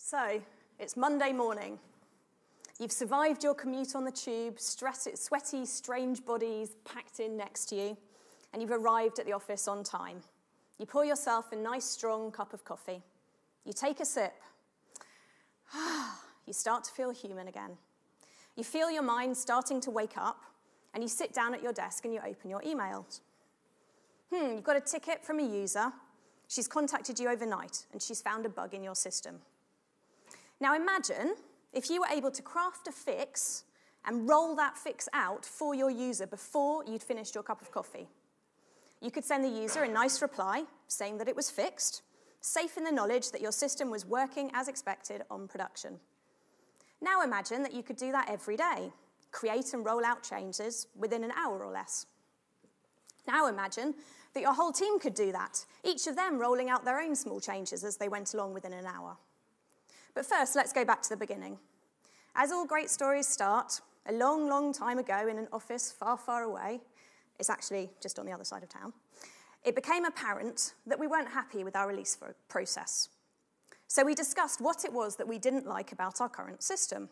So, it's Monday morning. You've survived your commute on the tube, sweaty, strange bodies packed in next to you, and you've arrived at the office on time. You pour yourself a nice, strong cup of coffee. You take a sip. You start to feel human again. You feel your mind starting to wake up, and you sit down at your desk and you open your emails. You've got a ticket from a user. She's contacted you overnight, and she's found a bug in your system. Now imagine if you were able to craft a fix and roll that fix out for your user before you'd finished your cup of coffee. You could send the user a nice reply saying that it was fixed, safe in the knowledge that your system was working as expected on production. Now imagine that you could do that every day, create and roll out changes within an hour or less. Now imagine that your whole team could do that, each of them rolling out their own small changes as they went along within an hour. But first, let's go back to the beginning. As all great stories start, a long, long time ago in an office far, far away, it's actually just on the other side of town, it became apparent that we weren't happy with our release process. So we discussed what it was that we didn't like about our current system.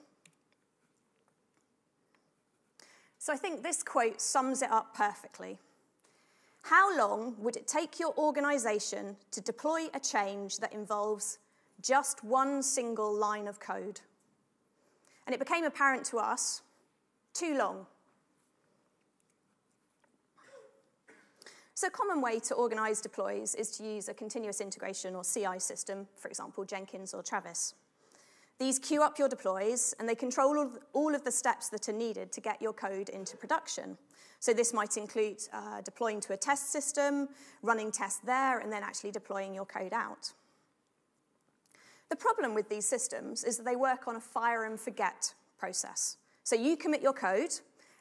So I think this quote sums it up perfectly. How long would it take your organization to deploy a change that involves just one single line of code? And it became apparent to us, too long. So a common way to organize deploys is to use a continuous integration or CI system, for example, Jenkins or Travis. These queue up your deploys, and they control all of the steps that are needed to get your code into production. So this might include deploying to a test system, running tests there, and then actually deploying your code out. The problem with these systems is that they work on a fire and forget process. So you commit your code,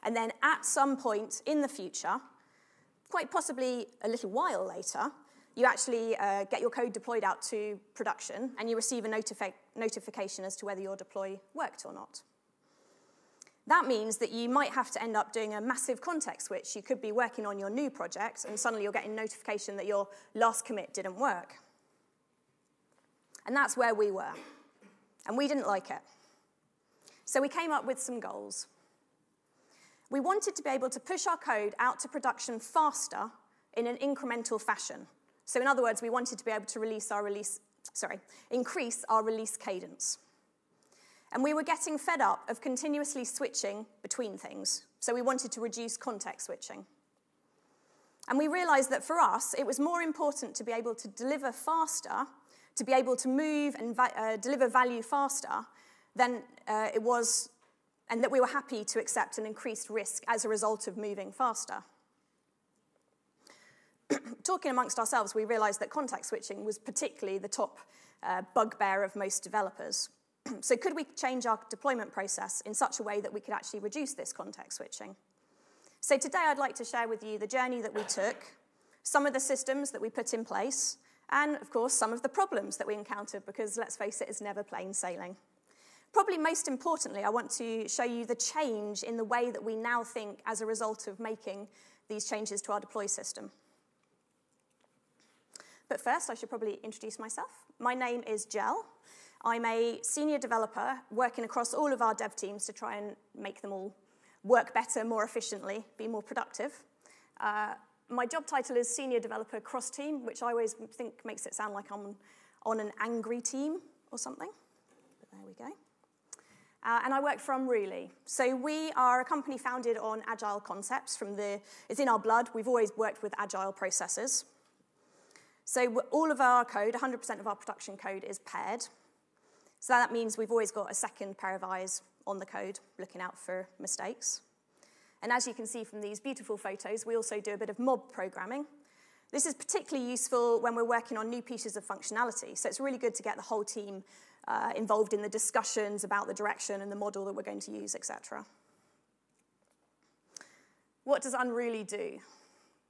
and then at some point in the future, quite possibly a little while later, you actually get your code deployed out to production, and you receive a notification as to whether your deploy worked or not. That means that you might have to end up doing a massive context switch. You could be working on your new project, and suddenly you're getting notification that your last commit didn't work. And that's where we were. And we didn't like it. So we came up with some goals. We wanted to be able to push our code out to production faster in an incremental fashion. So in other words, we wanted to be able to increase our release cadence. And we were getting fed up of continuously switching between things. So we wanted to reduce context switching. And we realized that for us, it was more important to be able to deliver faster, to be able to move and deliver value faster than it was, and that we were happy to accept an increased risk as a result of moving faster. Talking amongst ourselves, we realized that context switching was particularly the top bugbear of most developers. So could we change our deployment process in such a way that we could actually reduce this context switching? So today I'd like to share with you the journey that we took, some of the systems that we put in place, and, of course, some of the problems that we encountered, because, let's face it, it's never plain sailing. Probably most importantly, I want to show you the change in the way that we now think as a result of making these changes to our deploy system. But first, I should probably introduce myself. My name is Jel. I'm a senior developer working across all of our dev teams to try and make them all work better, more efficiently, be more productive. My job title is Senior Developer Cross-Team, which I always think makes it sound like I'm on an angry team or something. But there we go. And I work for Unruly. So we are a company founded on agile concepts. It's in our blood. We've always worked with agile processes. So all of our code, 100% of our production code, is paired. So that means we've always got a second pair of eyes on the code, looking out for mistakes. And as you can see from these beautiful photos, we also do a bit of mob programming. This is particularly useful when we're working on new pieces of functionality. So it's really good to get the whole team involved in the discussions about the direction and the model that we're going to use, etc. What does Unruly do?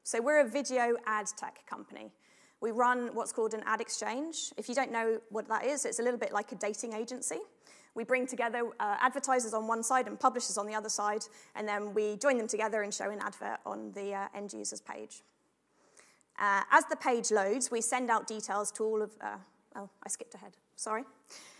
So we're a video ad tech company. We run what's called an ad exchange. If you don't know what that is, it's a little bit like a dating agency. We bring together advertisers on one side and publishers on the other side, and then we join them together and show an advert on the end user's page. As the page loads, we send out details to all of... I skipped ahead, sorry.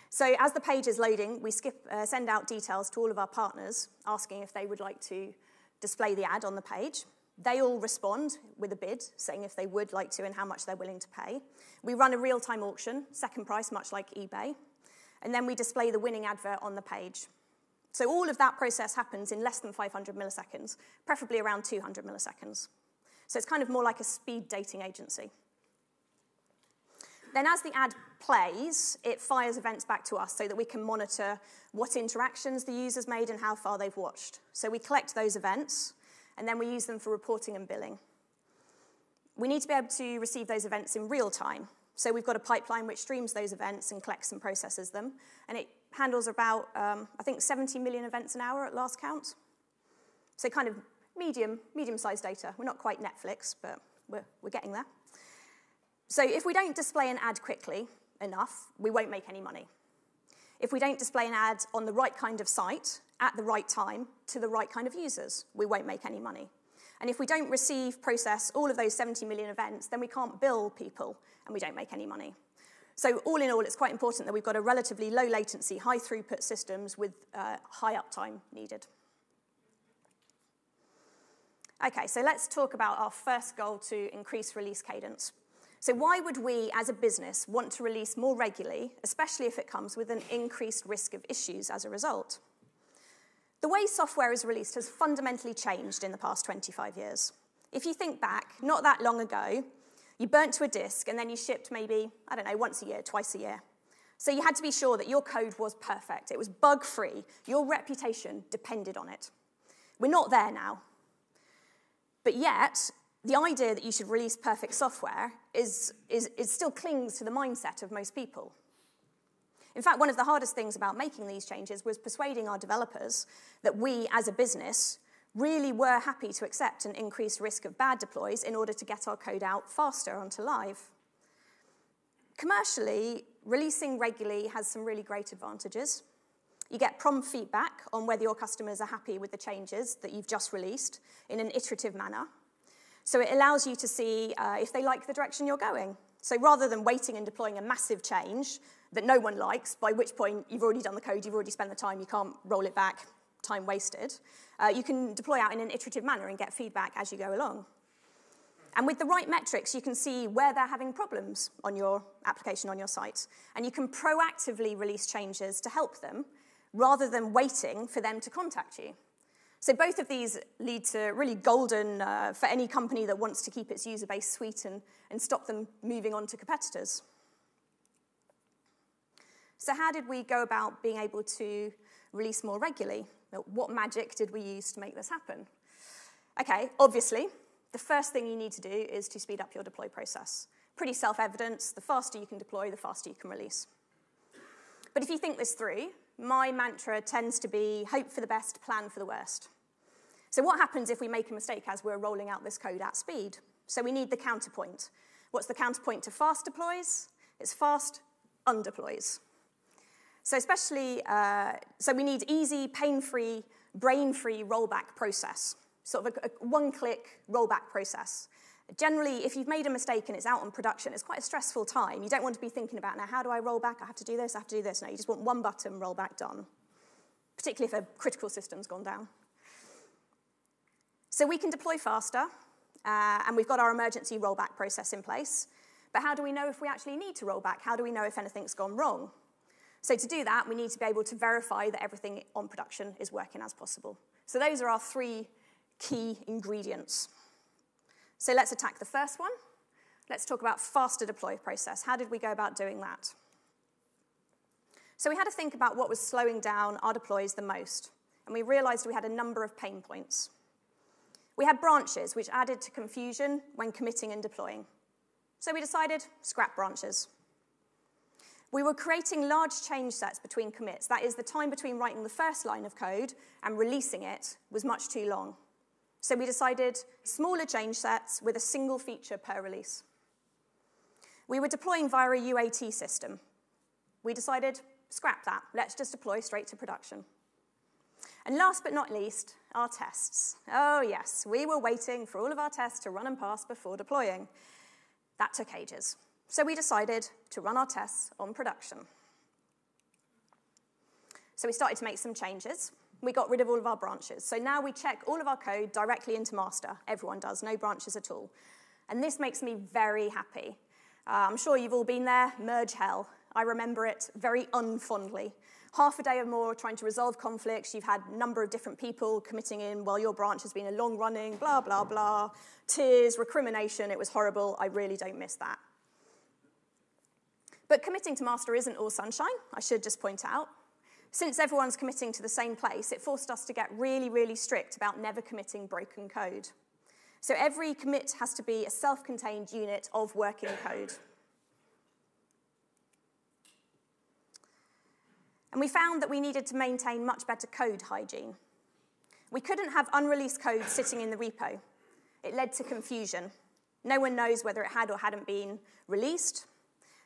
So as the page is loading, we send out details to all of our partners, asking if they would like to display the ad on the page. They all respond with a bid, saying if they would like to and how much they're willing to pay. We run a real-time auction, second price, much like eBay, and then we display the winning advert on the page. So all of that process happens in less than 500 milliseconds, preferably around 200 milliseconds. So it's kind of more like a speed dating agency. Then as the ad plays, it fires events back to us so that we can monitor what interactions the user's made and how far they've watched. So we collect those events, and then we use them for reporting and billing. We need to be able to receive those events in real time. So we've got a pipeline which streams those events and collects and processes them. And it handles about, I think, 70 million events an hour at last count. So kind of medium-sized data. We're not quite Netflix, but we're getting there. So if we don't display an ad quickly enough, we won't make any money. If we don't display an ad on the right kind of site, at the right time, to the right kind of users, we won't make any money. And if we don't process all of those 70 million events, then we can't bill people, and we don't make any money. So all in all, it's quite important that we've got a relatively low latency, high throughput systems with high uptime needed. Okay, so let's talk about our first goal to increase release cadence. So why would we, as a business, want to release more regularly, especially if it comes with an increased risk of issues as a result? The way software is released has fundamentally changed in the past 25 years. If you think back, not that long ago, you burnt to a disk and then you shipped maybe, I don't know, once a year, twice a year. So you had to be sure that your code was perfect. It was bug-free. Your reputation depended on it. We're not there now. But yet, the idea that you should release perfect software still clings to the mindset of most people. In fact, one of the hardest things about making these changes was persuading our developers that we, as a business, really were happy to accept an increased risk of bad deploys in order to get our code out faster onto live. Commercially, releasing regularly has some really great advantages. You get prompt feedback on whether your customers are happy with the changes that you've just released in an iterative manner. So it allows you to see if they like the direction you're going. So rather than waiting and deploying a massive change that no one likes, by which point you've already done the code, you've already spent the time, you can't roll it back, time wasted, you can deploy out in an iterative manner and get feedback as you go along. And with the right metrics, you can see where they're having problems on your application, on your site. And you can proactively release changes to help them, rather than waiting for them to contact you. So both of these lead to really golden for any company that wants to keep its user base sweet and stop them moving on to competitors. So how did we go about being able to release more regularly? What magic did we use to make this happen? Okay, obviously, the first thing you need to do is to speed up your deploy process. Pretty self-evident. The faster you can deploy, the faster you can release. But if you think this through, my mantra tends to be hope for the best, plan for the worst. So what happens if we make a mistake as we're rolling out this code at speed? So we need the counterpoint. What's the counterpoint to fast deploys? It's fast undeploys. So so we need easy, pain-free, brain-free rollback process, sort of a one-click rollback process. Generally, if you've made a mistake and it's out on production, it's quite a stressful time. You don't want to be thinking about, now, how do I roll back? I have to do this, I have to do this. No, you just want one button, rollback, done, particularly if a critical system's gone down. So we can deploy faster, and we've got our emergency rollback process in place. But how do we know if we actually need to roll back? How do we know if anything's gone wrong? So to do that, we need to be able to verify that everything on production is working as possible. So those are our three key ingredients. So let's attack the first one. Let's talk about faster deploy process. How did we go about doing that? So we had to think about what was slowing down our deploys the most, and we realized we had a number of pain points. We had branches, which added to confusion when committing and deploying. So we decided, scrap branches. We were creating large change sets between commits. That is, the time between writing the first line of code and releasing it was much too long. So we decided smaller change sets with a single feature per release. We were deploying via a UAT system. We decided, scrap that. Let's just deploy straight to production. And last but not least, our tests. Oh yes, we were waiting for all of our tests to run and pass before deploying. That took ages. So we decided to run our tests on production. So we started to make some changes. We got rid of all of our branches. So now we check all of our code directly into master. Everyone does, no branches at all. And this makes me very happy. I'm sure you've all been there, merge hell. I remember it very unfondly. Half a day or more trying to resolve conflicts. You've had a number of different people committing in while your branch has been a long-running, blah, blah, blah. Tears, recrimination, it was horrible. I really don't miss that. But committing to master isn't all sunshine, I should just point out. Since everyone's committing to the same place, it forced us to get really, really strict about never committing broken code. So every commit has to be a self-contained unit of working code. And we found that we needed to maintain much better code hygiene. We couldn't have unreleased code sitting in the repo. It led to confusion. No one knows whether it had or hadn't been released.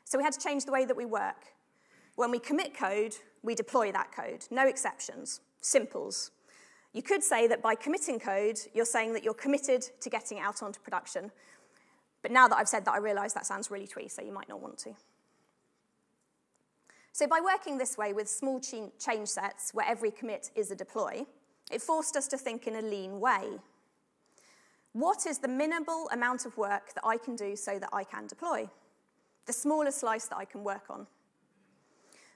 So we had to change the way that we work. When we commit code, we deploy that code. No exceptions. Simples. You could say that by committing code, you're saying that you're committed to getting it out onto production. But now that I've said that, I realize that sounds really twee, so you might not want to. So by working this way with small change sets where every commit is a deploy, it forced us to think in a lean way. What is the minimal amount of work that I can do so that I can deploy? The smallest slice that I can work on.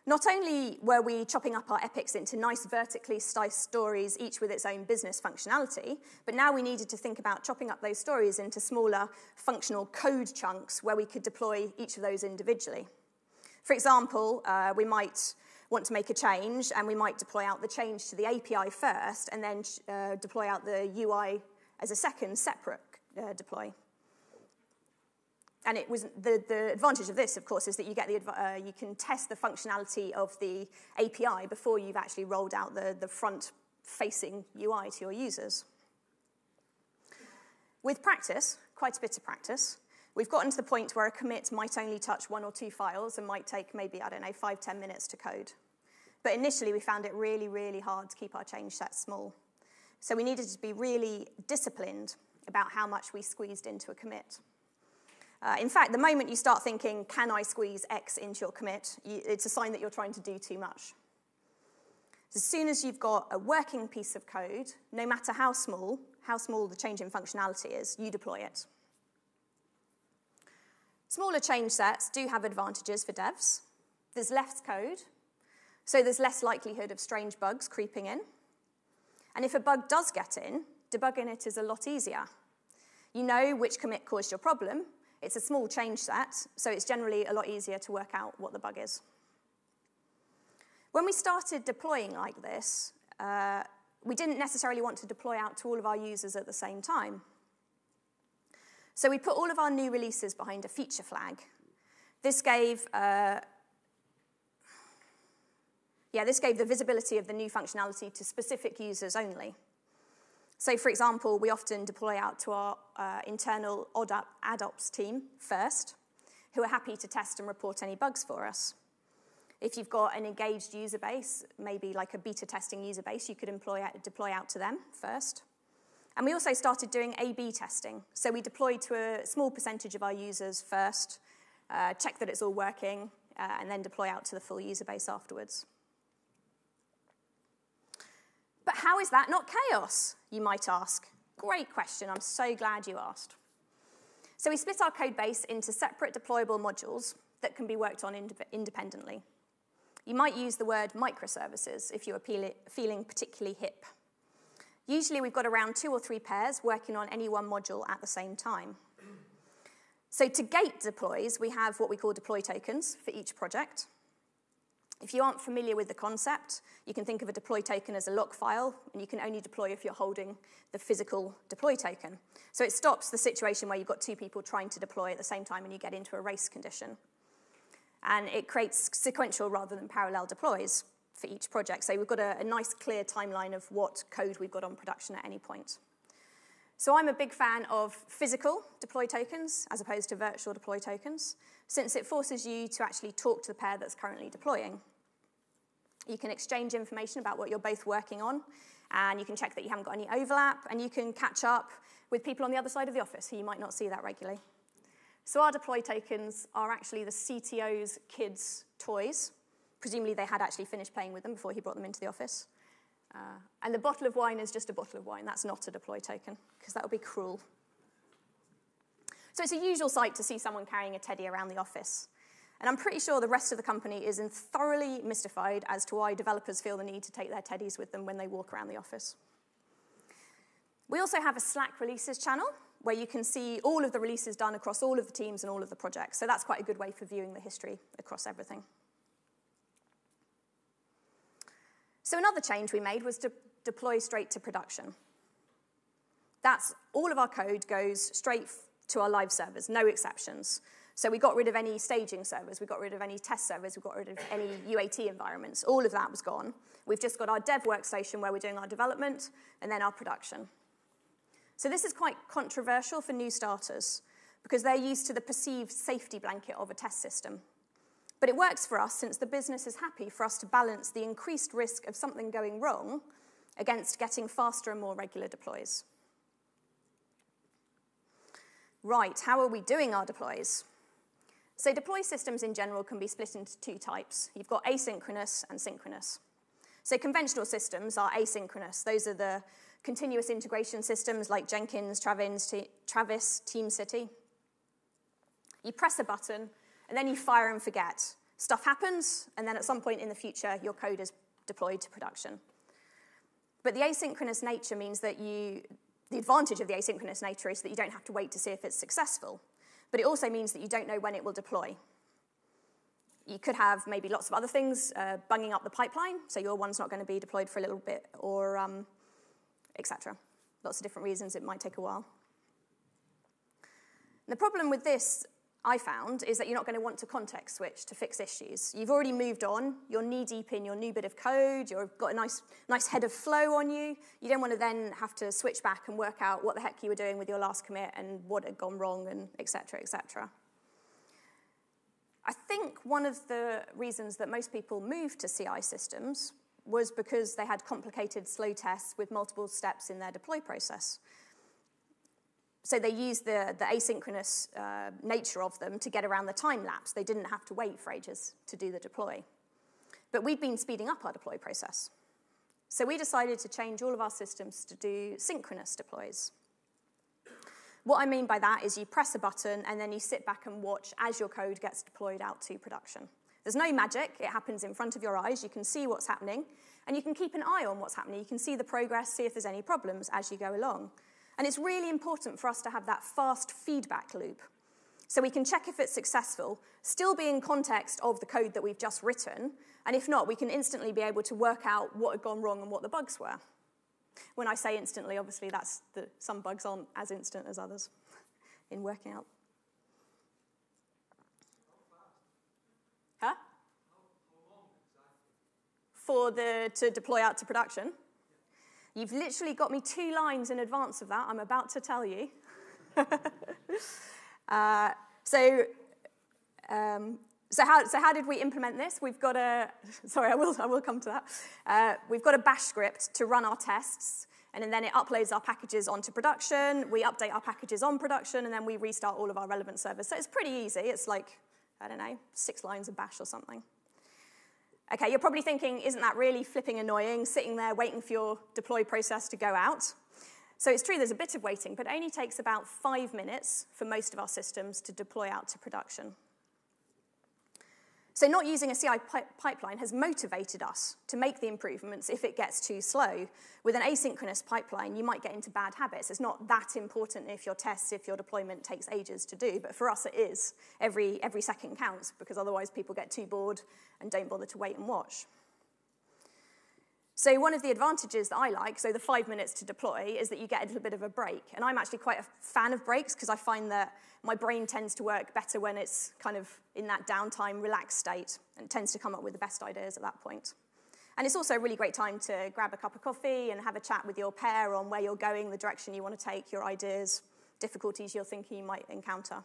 Not only were we chopping up our epics into nice vertically sliced stories, each with its own business functionality, but now we needed to think about chopping up those stories into smaller functional code chunks where we could deploy each of those individually. For example, we might want to make a change, and we might deploy out the change to the API first, and then deploy out the UI as a second separate deploy. And it was the advantage of this, of course, is that you get you can test the functionality of the API before you've actually rolled out the front-facing UI to your users. With practice, quite a bit of practice, we've gotten to the point where a commit might only touch 1 or 2 files and might take maybe, 5-10 minutes to code. But initially, we found it really, really hard to keep our change sets small. So we needed to be really disciplined about how much we squeezed into a commit. In fact, the moment you start thinking, can I squeeze X into your commit, it's a sign that you're trying to do too much. As soon as you've got a working piece of code, no matter how small the change in functionality is, you deploy it. Smaller change sets do have advantages for devs. There's less code, so there's less likelihood of strange bugs creeping in. And if a bug does get in, debugging it is a lot easier. You know which commit caused your problem. It's a small change set, so it's generally a lot easier to work out what the bug is. When we started deploying like this, we didn't necessarily want to deploy out to all of our users at the same time. So we put all of our new releases behind a feature flag. This gave the visibility of the new functionality to specific users only. So, for example, we often deploy out to our internal AdOps team first, who are happy to test and report any bugs for us. If you've got an engaged user base, maybe like a beta testing user base, you could deploy out to them first. And we also started doing A/B testing. So we deployed to a small percentage of our users first, check that it's all working, and then deploy out to the full user base afterwards. But how is that not chaos, you might ask? Great question, I'm so glad you asked. So we split our code base into separate deployable modules that can be worked on independently. You might use the word microservices if you're feeling particularly hip. Usually we've got around 2 or 3 pairs working on any one module at the same time. So to gate deploys, we have what we call deploy tokens for each project. If you aren't familiar with the concept, you can think of a deploy token as a lock file, and you can only deploy if you're holding the physical deploy token. So it stops the situation where you've got 2 people trying to deploy at the same time and you get into a race condition. And it creates sequential rather than parallel deploys for each project. So we've got a nice clear timeline of what code we've got on production at any point. So I'm a big fan of physical deploy tokens as opposed to virtual deploy tokens, since it forces you to actually talk to the pair that's currently deploying. You can exchange information about what you're both working on, and you can check that you haven't got any overlap, and you can catch up with people on the other side of the office who you might not see that regularly. So our deploy tokens are actually the CTO's kids' toys. Presumably they had actually finished playing with them before he brought them into the office. And the bottle of wine is just a bottle of wine. That's not a deploy token, because that would be cruel. So it's a usual sight to see someone carrying a teddy around the office. And I'm pretty sure the rest of the company is thoroughly mystified as to why developers feel the need to take their teddies with them when they walk around the office. We also have a Slack releases channel where you can see all of the releases done across all of the teams and all of the projects. So that's quite a good way for viewing the history across everything. So another change we made was to deploy straight to production. That's all of our code goes straight to our live servers, no exceptions. So we got rid of any staging servers, we got rid of any test servers, we got rid of any UAT environments. All of that was gone. We've just got our dev workstation where we're doing our development, and then our production. So this is quite controversial for new starters, because they're used to the perceived safety blanket of a test system. But it works for us since the business is happy for us to balance the increased risk of something going wrong against getting faster and more regular deploys. Right, how are we doing our deploys? So deploy systems in general can be split into two types. You've got asynchronous and synchronous. So conventional systems are asynchronous. Those are the continuous integration systems like Jenkins, Travis, TeamCity. You press a button, and then you fire and forget. Stuff happens, and then at some point in the future, your code is deployed to production. But the asynchronous nature means that the advantage of the asynchronous nature is that you don't have to wait to see if it's successful. But it also means that you don't know when it will deploy. You could have maybe lots of other things bunging up the pipeline, so your one's not going to be deployed for a little bit, or etc. Lots of different reasons it might take a while. And the problem with this, I found, is that you're not going to want to context switch to fix issues. You've already moved on. You're knee-deep in your new bit of code. You've got a nice head of flow on you. You don't want to then have to switch back and work out what the heck you were doing with your last commit and what had gone wrong and et cetera, et cetera. I think one of the reasons that most people moved to CI systems was because they had complicated slow tests with multiple steps in their deploy process. So they used the asynchronous nature of them to get around the time lapse. They didn't have to wait for ages to do the deploy. But we've been speeding up our deploy process. So we decided to change all of our systems to do synchronous deploys. What I mean by that is you press a button and then you sit back and watch as your code gets deployed out to production. There's no magic. It happens in front of your eyes. You can see what's happening, and you can keep an eye on what's happening. You can see the progress, see if there's any problems as you go along. And it's really important for us to have that fast feedback loop so we can check if it's successful, still be in context of the code that we've just written, and if not, we can instantly be able to work out what had gone wrong and what the bugs were. When I say instantly, obviously some bugs aren't as instant as others in working out. Huh? To deploy out to production? You've literally got me 2 lines in advance of that. I'm about to tell you. So how did we implement this? We've got sorry, I will come to that. We've got a bash script to run our tests, and then it uploads our packages onto production. We update our packages on production, and then we restart all of our relevant servers. So it's pretty easy. It's like, I don't know, 6 lines of bash or something. Okay, you're probably thinking, isn't that really flipping annoying, sitting there waiting for your deploy process to go out? So it's true, there's a bit of waiting, but it only takes about 5 minutes for most of our systems to deploy out to production. So not using a CI pipeline has motivated us to make the improvements if it gets too slow. With an asynchronous pipeline, you might get into bad habits. It's not that important if your deployment takes ages to do, but for us it is. Every second counts, because otherwise people get too bored and don't bother to wait and watch. So one of the advantages that I like, so the 5 minutes to deploy, is that you get a little bit of a break. And I'm actually quite a fan of breaks because I find that my brain tends to work better when it's kind of in that downtime, relaxed state, and tends to come up with the best ideas at that point. And it's also a really great time to grab a cup of coffee and have a chat with your pair on where you're going, the direction you want to take, your ideas, difficulties you're thinking you might encounter.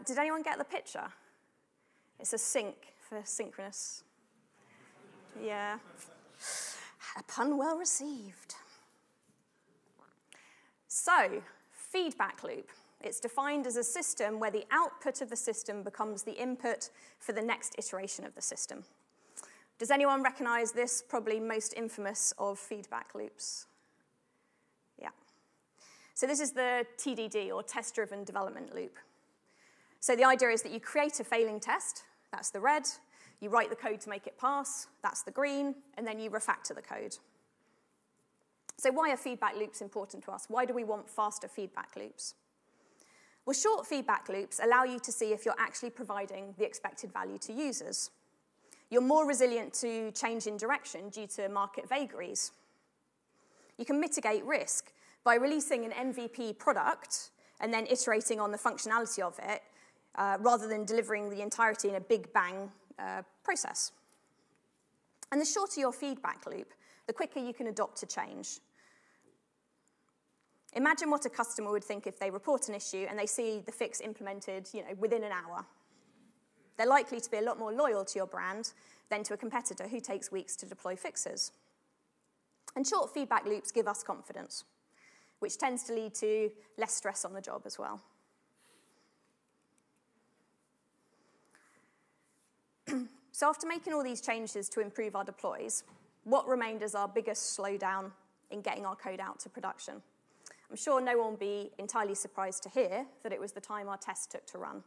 Did anyone get the picture? It's a sync for synchronous. Yeah. A pun well received. So, feedback loop. It's defined as a system where the output of the system becomes the input for the next iteration of the system. Does anyone recognize this probably most infamous of feedback loops? Yeah. So this is the TDD, or test-driven development loop. So the idea is that you create a failing test, that's the red, you write the code to make it pass, that's the green, and then you refactor the code. So why are feedback loops important to us? Why do we want faster feedback loops? Well, short feedback loops allow you to see if you're actually providing the expected value to users. You're more resilient to change in direction due to market vagaries. You can mitigate risk by releasing an MVP product and then iterating on the functionality of it, rather than delivering the entirety in a big bang process. And the shorter your feedback loop, the quicker you can adopt to change. Imagine what a customer would think if they report an issue and they see the fix implemented, within an hour. They're likely to be a lot more loyal to your brand than to a competitor who takes weeks to deploy fixes. And short feedback loops give us confidence, which tends to lead to less stress on the job as well. So after making all these changes to improve our deploys, what remained as our biggest slowdown in getting our code out to production? I'm sure no one will be entirely surprised to hear that it was the time our tests took to run.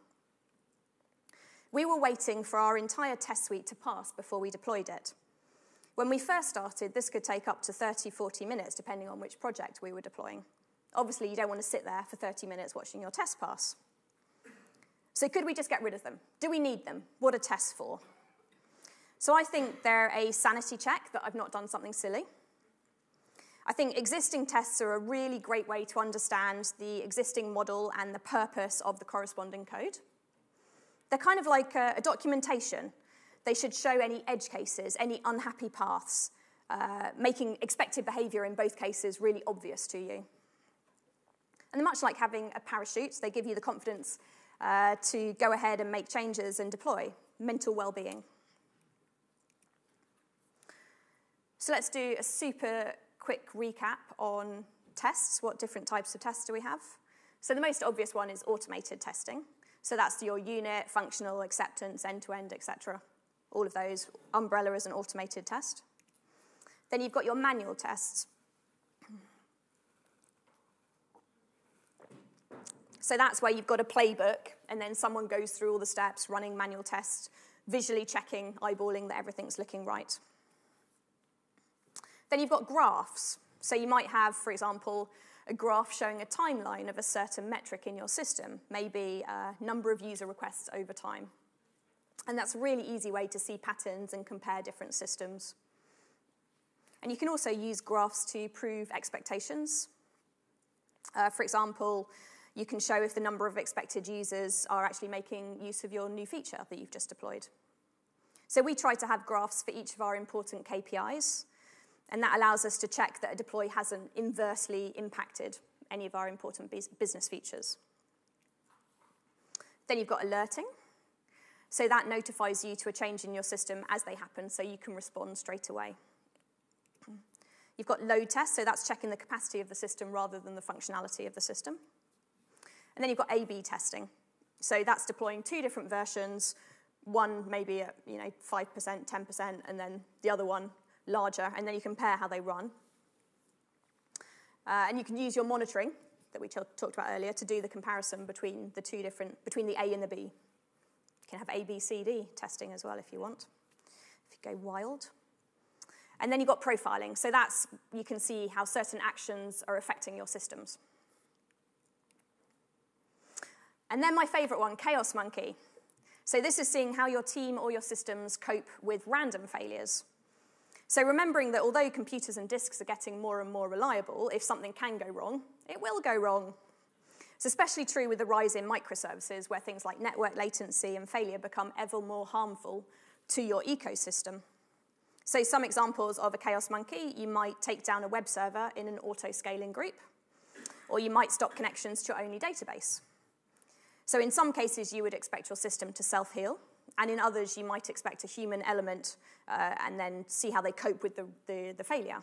We were waiting for our entire test suite to pass before we deployed it. When we first started, this could take up to 30, 40 minutes, depending on which project we were deploying. Obviously, you don't want to sit there for 30 minutes watching your test pass. So could we just get rid of them? Do we need them? What are tests for? So I think they're a sanity check that I've not done something silly. I think existing tests are a really great way to understand the existing model and the purpose of the corresponding code. They're kind of like a documentation. They should show any edge cases, any unhappy paths, making expected behavior in both cases really obvious to you. And they're much like having a parachute. They give you the confidence to go ahead and make changes and deploy. Mental well-being. So let's do a super quick recap on tests. What different types of tests do we have? So the most obvious one is automated testing. So that's your unit, functional, acceptance, end-to-end, etc. All of those. Umbrella is an automated test. Then you've got your manual tests. So that's where you've got a playbook, and then someone goes through all the steps, running manual tests, visually checking, eyeballing that everything's looking right. Then you've got graphs. So you might have, for example, a graph showing a timeline of a certain metric in your system, maybe number of user requests over time. And that's a really easy way to see patterns and compare different systems. And you can also use graphs to prove expectations. For example, you can show if the number of expected users are actually making use of your new feature that you've just deployed. So we try to have graphs for each of our important KPIs, and that allows us to check that a deploy hasn't inversely impacted any of our important business features. Then you've got alerting. So that notifies you to a change in your system as they happen, so you can respond straight away. You've got load tests, so that's checking the capacity of the system rather than the functionality of the system. And then you've got A/B testing. So that's deploying two different versions, one maybe at 5%, 10%, and then the other one larger, and then you compare how they run. And you can use your monitoring that we talked about earlier to do the comparison between the A and the B. You can have A, B, C, D testing as well if you want, if you go wild. And then you've got profiling. So you can see how certain actions are affecting your systems. And then my favorite one, Chaos Monkey. So this is seeing how your team or your systems cope with random failures. So remembering that although computers and disks are getting more and more reliable, if something can go wrong, it will go wrong. It's especially true with the rise in microservices, where things like network latency and failure become ever more harmful to your ecosystem. So some examples of a Chaos Monkey: you might take down a web server in an auto-scaling group, or you might stop connections to your only database. So in some cases, you would expect your system to self-heal, and in others, you might expect a human element and then see how they cope with the failure.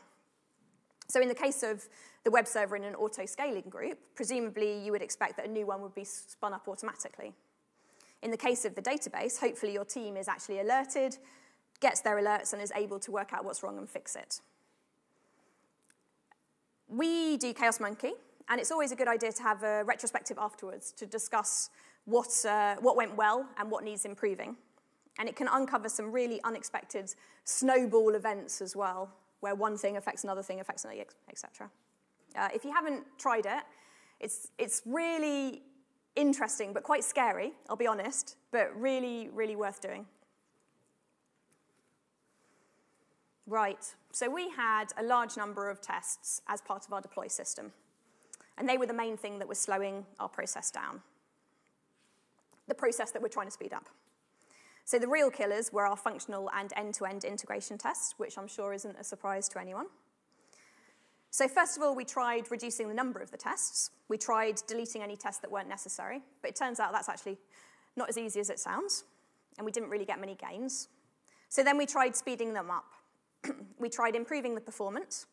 So in the case of the web server in an auto-scaling group, presumably you would expect that a new one would be spun up automatically. In the case of the database, hopefully your team is actually alerted, gets their alerts, and is able to work out what's wrong and fix it. We do Chaos Monkey, and it's always a good idea to have a retrospective afterwards to discuss what went well and what needs improving. And it can uncover some really unexpected snowball events as well, where one thing affects another thing, affects another, etc. If you haven't tried it, it's really interesting, but quite scary, I'll be honest, but really, really worth doing. Right, so we had a large number of tests as part of our deploy system, and they were the main thing that was slowing our process down, the process that we're trying to speed up. So the real killers were our functional and end-to-end integration tests, which I'm sure isn't a surprise to anyone. So first of all, we tried reducing the number of the tests. We tried deleting any tests that weren't necessary, but it turns out that's actually not as easy as it sounds, and we didn't really get many gains. So then we tried speeding them up. We tried improving the performance,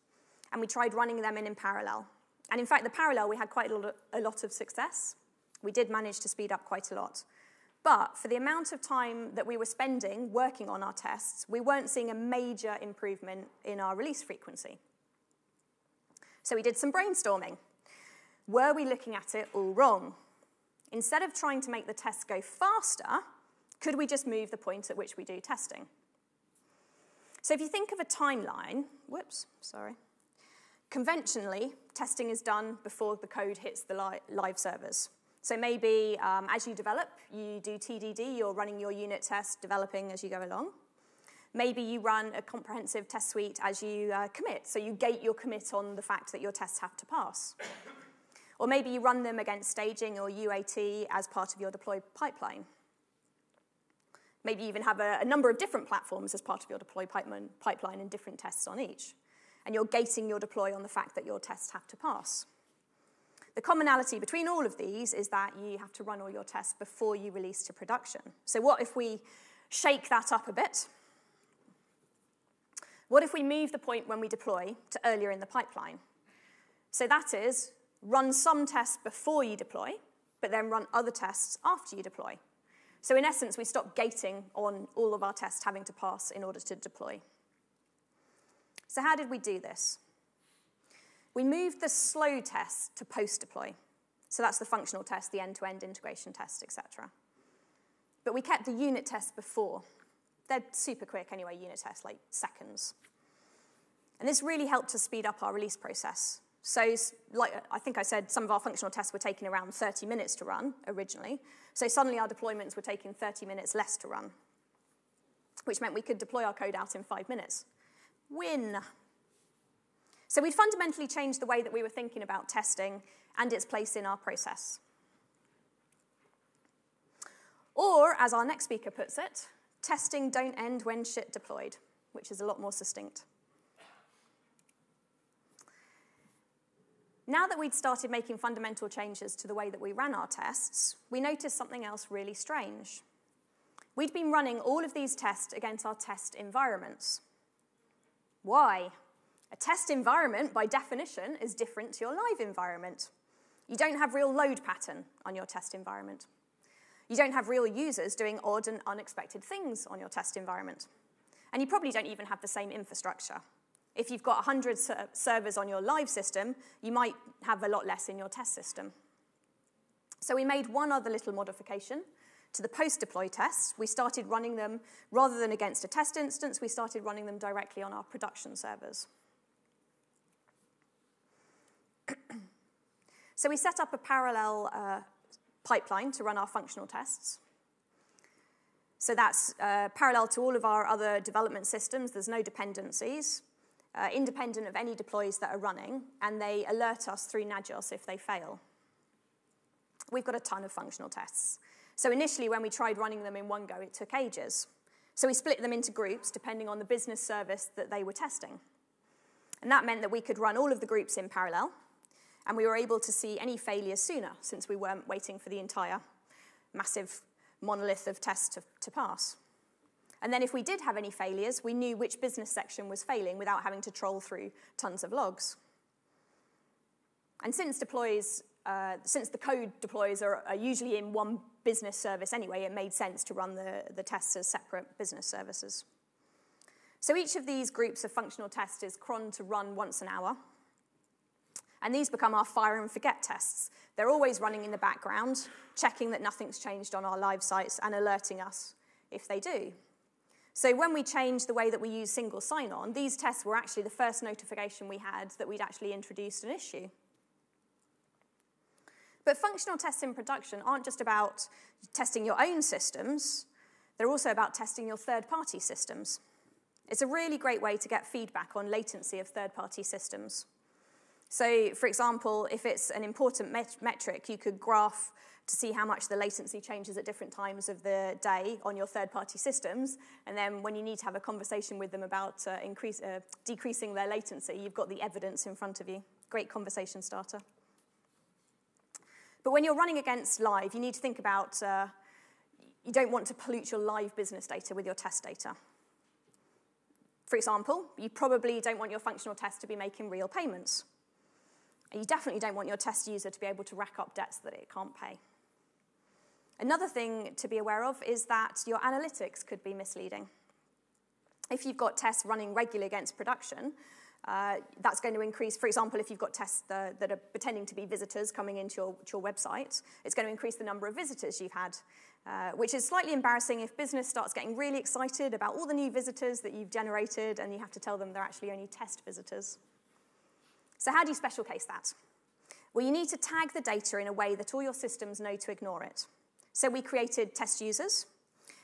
and we tried running them in parallel. And in fact, the parallel, we had quite a lot of success. We did manage to speed up quite a lot. But for the amount of time that we were spending working on our tests, we weren't seeing a major improvement in our release frequency. So we did some brainstorming. Were we looking at it all wrong? Instead of trying to make the tests go faster, could we just move the point at which we do testing? So if you think of a timeline, conventionally, testing is done before the code hits the live servers. So maybe as you develop, you do TDD, you're running your unit test, developing as you go along. Maybe you run a comprehensive test suite as you commit, so you gate your commit on the fact that your tests have to pass. Or maybe you run them against staging or UAT as part of your deploy pipeline. Maybe you even have a number of different platforms as part of your deploy pipeline and different tests on each. And you're gating your deploy on the fact that your tests have to pass. The commonality between all of these is that you have to run all your tests before you release to production. So what if we shake that up a bit? What if we move the point when we deploy to earlier in the pipeline? So that is, run some tests before you deploy, but then run other tests after you deploy. So in essence, we stop gating on all of our tests having to pass in order to deploy. So how did we do this? We moved the slow tests to post-deploy. So that's the functional test, the end-to-end integration test, etc. But we kept the unit tests before. They're super quick anyway, unit tests, like seconds. And this really helped to speed up our release process. So like I think I said, some of our functional tests were taking around 30 minutes to run originally. So suddenly our deployments were taking 30 minutes less to run, which meant we could deploy our code out in 5 minutes. Win. So we fundamentally changed the way that we were thinking about testing and its place in our process. Or, as our next speaker puts it, testing don't end when shit deployed, which is a lot more succinct. Now that we'd started making fundamental changes to the way that we ran our tests, we noticed something else really strange. We'd been running all of these tests against our test environments. Why? A test environment, by definition, is different to your live environment. You don't have real load pattern on your test environment. You don't have real users doing odd and unexpected things on your test environment. And you probably don't even have the same infrastructure. If you've got 100 servers on your live system, you might have a lot less in your test system. So we made one other little modification to the post-deploy tests. We started running them, rather than against a test instance, we started running them directly on our production servers. So we set up a parallel pipeline to run our functional tests. So that's parallel to all of our other development systems. There's no dependencies, independent of any deploys that are running, and they alert us through Nagios if they fail. We've got a ton of functional tests. So initially, when we tried running them in one go, it took ages. So we split them into groups depending on the business service that they were testing. And that meant that we could run all of the groups in parallel, and we were able to see any failures sooner, since we weren't waiting for the entire massive monolith of tests to pass. And then if we did have any failures, we knew which business section was failing without having to troll through tons of logs. And since the code deploys are usually in one business service anyway, it made sense to run the tests as separate business services. So each of these groups of functional tests is croned to run once an hour. And these become our fire and forget tests. They're always running in the background, checking that nothing's changed on our live sites and alerting us if they do. So when we changed the way that we use single sign-on, these tests were actually the first notification we had that we'd actually introduced an issue. But functional tests in production aren't just about testing your own systems, they're also about testing your third-party systems. It's a really great way to get feedback on latency of third-party systems. So, for example, if it's an important metric, you could graph to see how much the latency changes at different times of the day on your third-party systems, and then when you need to have a conversation with them about decreasing their latency, you've got the evidence in front of you. Great conversation starter. But when you're running against live, you need to think about, you don't want to pollute your live business data with your test data. For example, you probably don't want your functional test to be making real payments. And you definitely don't want your test user to be able to rack up debts that it can't pay. Another thing to be aware of is that your analytics could be misleading. If you've got tests running regularly against production, that's going to increase, for example, if you've got tests that are pretending to be visitors coming into your website, it's going to increase the number of visitors you've had, which is slightly embarrassing if business starts getting really excited about all the new visitors that you've generated and you have to tell them they're actually only test visitors. So how do you special case that? Well, you need to tag the data in a way that all your systems know to ignore it. So we created test users,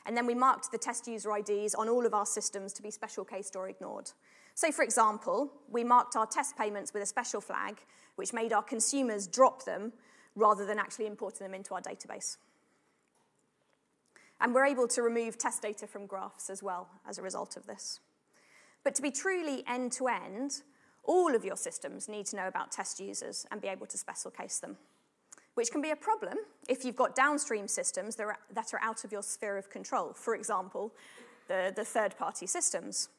and then we marked the test user IDs on all of our systems to be special cased or ignored. So, for example, we marked our test payments with a special flag, which made our consumers drop them rather than actually importing them into our database. And we're able to remove test data from graphs as well as a result of this. But to be truly end-to-end, all of your systems need to know about test users and be able to special case them, which can be a problem if you've got downstream systems that are out of your sphere of control, for example, the third-party systems.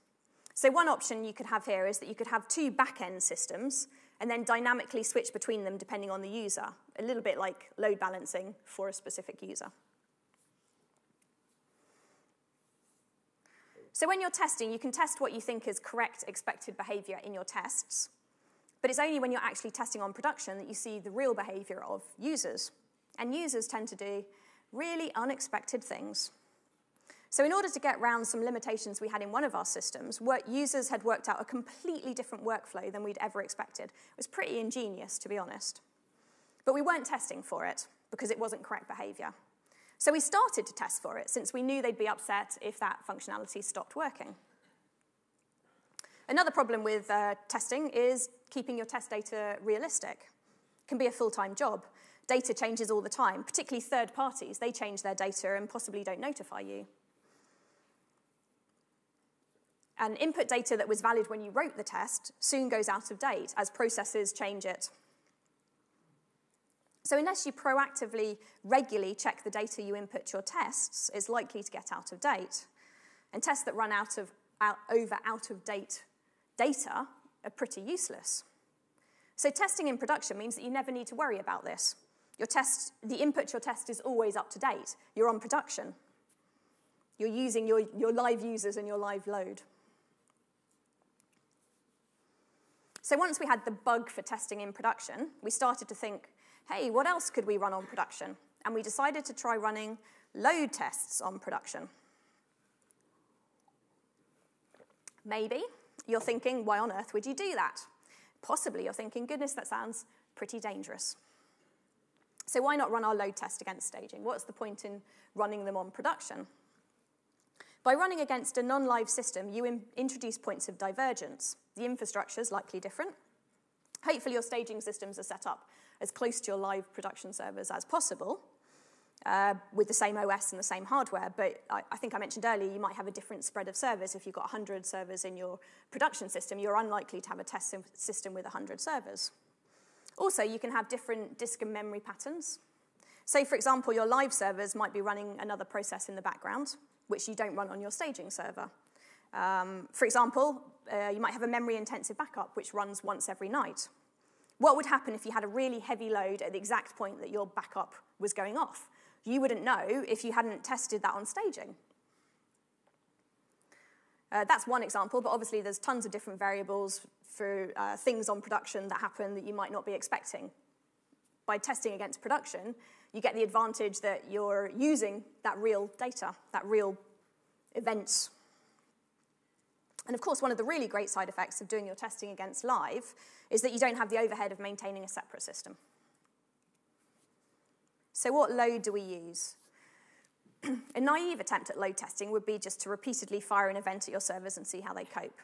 So one option you could have here is that you could have two back-end systems and then dynamically switch between them depending on the user, a little bit like load balancing for a specific user. So when you're testing, you can test what you think is correct expected behavior in your tests, but it's only when you're actually testing on production that you see the real behavior of users. And users tend to do really unexpected things. So in order to get around some limitations we had in one of our systems, users had worked out a completely different workflow than we'd ever expected. It was pretty ingenious, to be honest. But we weren't testing for it because it wasn't correct behavior. So we started to test for it, since we knew they'd be upset if that functionality stopped working. Another problem with testing is keeping your test data realistic. It can be a full-time job. Data changes all the time, particularly third parties. They change their data and possibly don't notify you. And input data that was valid when you wrote the test soon goes out of date as processes change it. So unless you proactively, regularly check the data you input to your tests, it's likely to get out of date. And tests that run over out-of-date data are pretty useless. So testing in production means that you never need to worry about this. The input to your test is always up to date. You're on production. You're using your live users and your live load. So once we had the bug for testing in production, we started to think, hey, what else could we run on production? And we decided to try running load tests on production. Maybe you're thinking, why on earth would you do that? Possibly you're thinking, goodness, that sounds pretty dangerous. So why not run our load test against staging? What's the point in running them on production? By running against a non-live system, you introduce points of divergence. The infrastructure is likely different. Hopefully your staging systems are set up as close to your live production servers as possible, with the same OS and the same hardware. But I think I mentioned earlier, you might have a different spread of servers. If you've got 100 servers in your production system, you're unlikely to have a test system with 100 servers. Also, you can have different disk and memory patterns. So, for example, your live servers might be running another process in the background, which you don't run on your staging server. For example, you might have a memory-intensive backup, which runs once every night. What would happen if you had a really heavy load at the exact point that your backup was going off? You wouldn't know if you hadn't tested that on staging. That's one example, but obviously there's tons of different variables for things on production that happen that you might not be expecting. By testing against production, you get the advantage that you're using that real data, that real events. And of course, one of the really great side effects of doing your testing against live is that you don't have the overhead of maintaining a separate system. So what load do we use? A naive attempt at load testing would be just to repeatedly fire an event at your servers and see how they cope.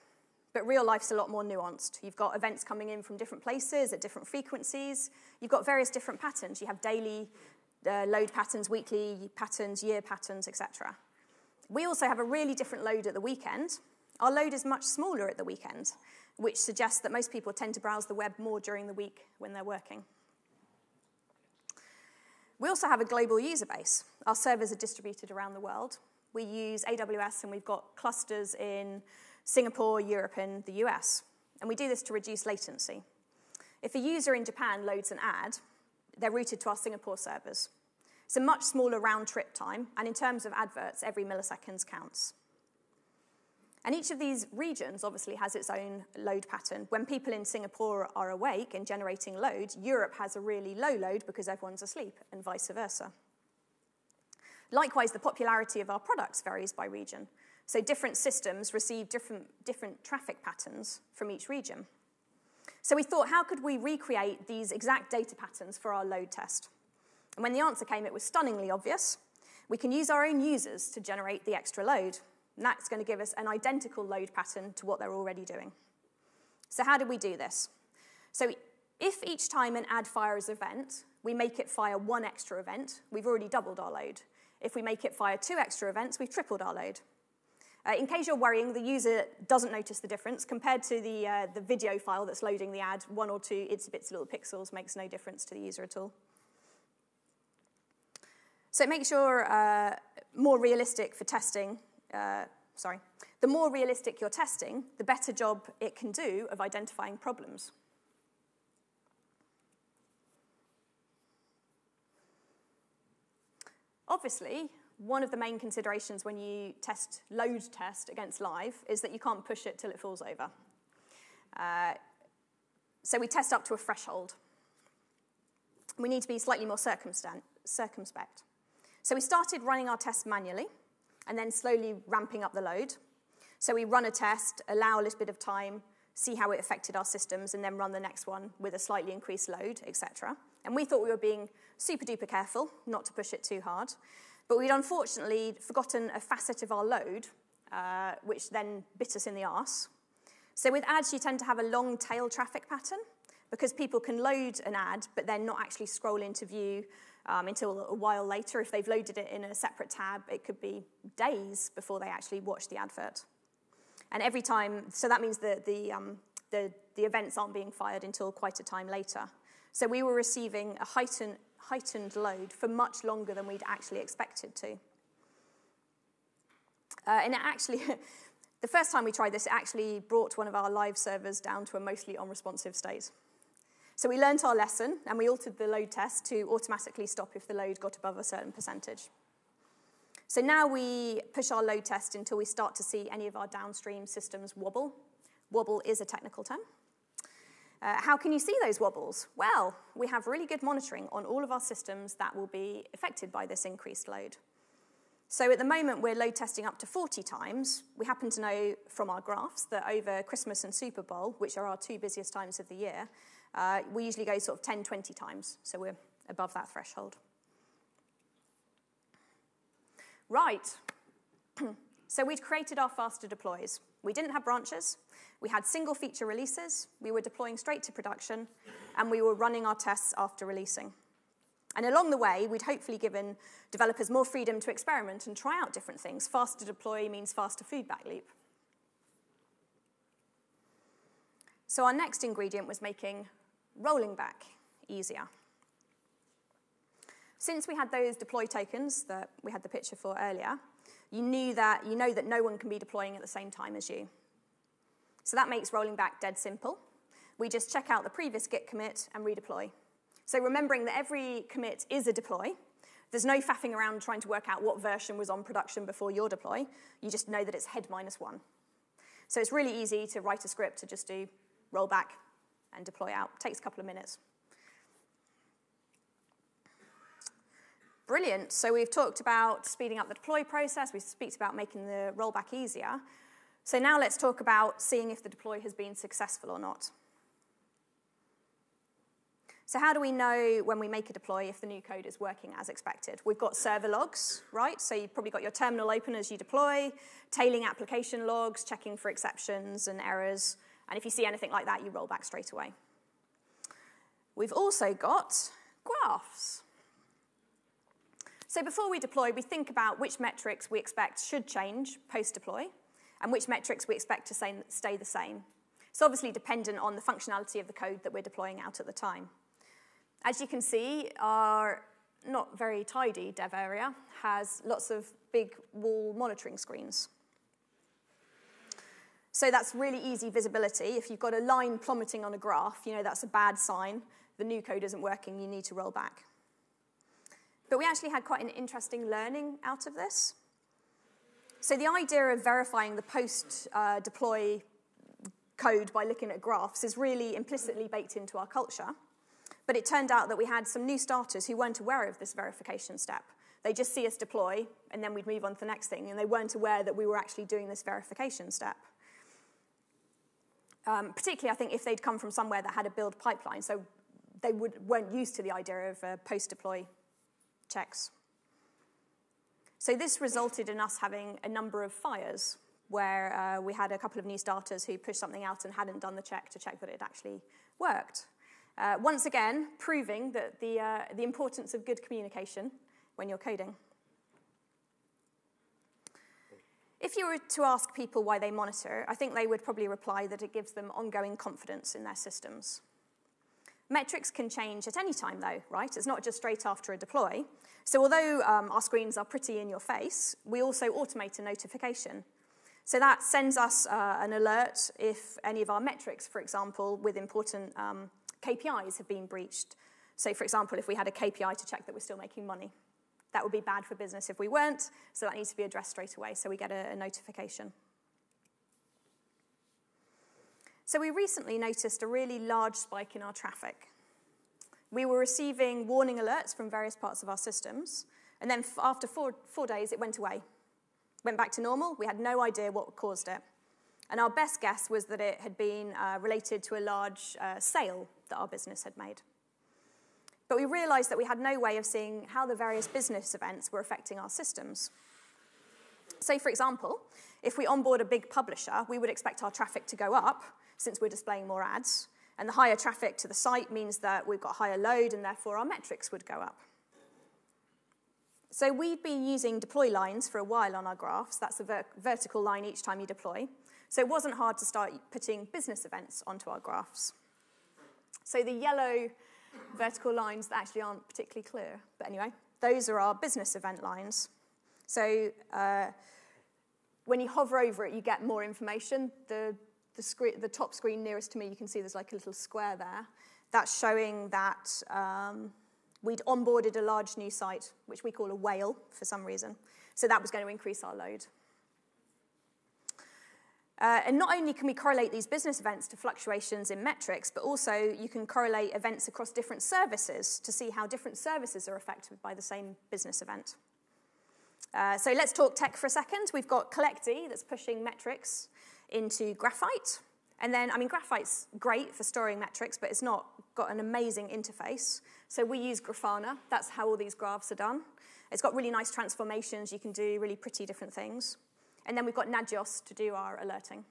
But real life's a lot more nuanced. You've got events coming in from different places at different frequencies. You've got various different patterns. You have daily load patterns, weekly patterns, year patterns, etc. We also have a really different load at the weekend. Our load is much smaller at the weekend, which suggests that most people tend to browse the web more during the week when they're working. We also have a global user base. Our servers are distributed around the world. We use AWS, and we've got clusters in Singapore, Europe, and the US. And we do this to reduce latency. If a user in Japan loads an ad, they're routed to our Singapore servers. It's a much smaller round-trip time, and in terms of adverts, every millisecond counts. And each of these regions obviously has its own load pattern. When people in Singapore are awake and generating load, Europe has a really low load because everyone's asleep, and vice versa. Likewise, the popularity of our products varies by region. So different systems receive different traffic patterns from each region. So we thought, how could we recreate these exact data patterns for our load test? And when the answer came, it was stunningly obvious. We can use our own users to generate the extra load. And that's going to give us an identical load pattern to what they're already doing. So how do we do this? So if each time an ad fires an event, we make it fire one extra event, we've already doubled our load. If we make it fire 2 extra events, we've tripled our load. In case you're worrying, the user doesn't notice the difference. Compared to the video file that's loading the ad, 1 or 2 itsy bitsy little pixels makes no difference to the user at all. So it makes your more realistic for testing. The more realistic you're testing, the better job it can do of identifying problems. Obviously, one of the main considerations when you load test against live is that you can't push it till it falls over. So we test up to a threshold. We need to be slightly more circumspect. So we started running our tests manually, and then slowly ramping up the load. So we run a test, allow a little bit of time, see how it affected our systems, and then run the next one with a slightly increased load, etc. And we thought we were being super duper careful not to push it too hard. But we'd unfortunately forgotten a facet of our load, which then bit us in the arse. So with ads, you tend to have a long tail traffic pattern, because people can load an ad, but then not actually scroll into view until a while later. If they've loaded it in a separate tab, it could be days before they actually watch the advert. And every time, so that means that the events aren't being fired until quite a time later. So we were receiving a heightened load for much longer than we'd actually expected to. And it actually, the first time we tried this, it actually brought one of our live servers down to a mostly unresponsive state. So we learned our lesson, and we altered the load test to automatically stop if the load got above a certain percentage. So now we push our load test until we start to see any of our downstream systems wobble. Wobble is a technical term. How can you see those wobbles? Well, we have really good monitoring on all of our systems that will be affected by this increased load. So at the moment, we're load testing up to 40 times. We happen to know from our graphs that over Christmas and Super Bowl, which are our 2 busiest times of the year, we usually go sort of 10, 20 times, so we're above that threshold. Right, so we'd created our faster deploys. We didn't have branches, we had single feature releases, we were deploying straight to production, and we were running our tests after releasing. And along the way, we'd hopefully given developers more freedom to experiment and try out different things. Faster deploy means faster feedback loop. So our next ingredient was making rolling back easier. Since we had those deploy tokens that we had the picture for earlier, you know that no one can be deploying at the same time as you. So that makes rolling back dead simple. we just check out the previous git commit and redeploy. So remembering that every commit is a deploy, there's no faffing around trying to work out what version was on production before your deploy. You just know that it's head -1. So it's really easy to write a script to just do rollback and deploy out. It takes a couple of minutes. Brilliant. So we've talked about speeding up the deploy process. We've speaks about making the rollback easier. So now let's talk about seeing if the deploy has been successful or not. So how do we know when we make a deploy if the new code is working as expected? We've got server logs, right? So you've probably got your terminal open as you deploy, tailing application logs, checking for exceptions and errors. And if you see anything like that, you roll back straight away. We've also got graphs. So before we deploy, we think about which metrics we expect should change post-deploy and which metrics we expect to stay the same. It's obviously dependent on the functionality of the code that we're deploying out at the time. As you can see, our not very tidy dev area has lots of big wall monitoring screens. So that's really easy visibility. If you've got a line plummeting on a graph, you know that's a bad sign. The new code isn't working, you need to roll back. But we actually had quite an interesting learning out of this. So the idea of verifying the post-deploy code by looking at graphs is really implicitly baked into our culture. But it turned out that we had some new starters who weren't aware of this verification step. They just see us deploy, and then we'd move on to the next thing, and they weren't aware that we were actually doing this verification step. Particularly, I think, if they'd come from somewhere that had a build pipeline, so they weren't used to the idea of post-deploy checks. So this resulted in us having a number of fires where we had a couple of new starters who pushed something out and hadn't done the check to check that it actually worked. Once again, proving that the importance of good communication when you're coding. If you were to ask people why they monitor, I think they would probably reply that it gives them ongoing confidence in their systems. Metrics can change at any time, though, right? It's not just straight after a deploy. So although our screens are pretty in your face, we also automate a notification. So that sends us an alert if any of our metrics, for example, with important KPIs have been breached. So, for example, if we had a KPI to check that we're still making money, that would be bad for business if we weren't, so that needs to be addressed straight away, so we get a notification. So we recently noticed a really large spike in our traffic. We were receiving warning alerts from various parts of our systems, and then after four days, it went away. Went back to normal. We had no idea what caused it. And our best guess was that it had been related to a large sale that our business had made. But we realized that we had no way of seeing how the various business events were affecting our systems. So, for example, if we onboard a big publisher, we would expect our traffic to go up since we're displaying more ads. And the higher traffic to the site means that we've got higher load, and therefore our metrics would go up. So we've been using deploy lines for a while on our graphs. That's a vertical line each time you deploy. So it wasn't hard to start putting business events onto our graphs. So the yellow vertical lines that actually aren't particularly clear, but anyway, those are our business event lines. So when you hover over it, you get more information. The top screen nearest to me, you can see there's like a little square there. That's showing that we'd onboarded a large new site, which we call a whale for some reason. So that was going to increase our load. And not only can we correlate these business events to fluctuations in metrics, but also you can correlate events across different services to see how different services are affected by the same business event. So let's talk tech for a second. We've got Collectd that's pushing metrics into Graphite. And then, Graphite's great for storing metrics, but it's not got an amazing interface. So we use Grafana. That's how all these graphs are done. It's got really nice transformations. You can do really pretty different things. And then we've got Nagios to do our alerting.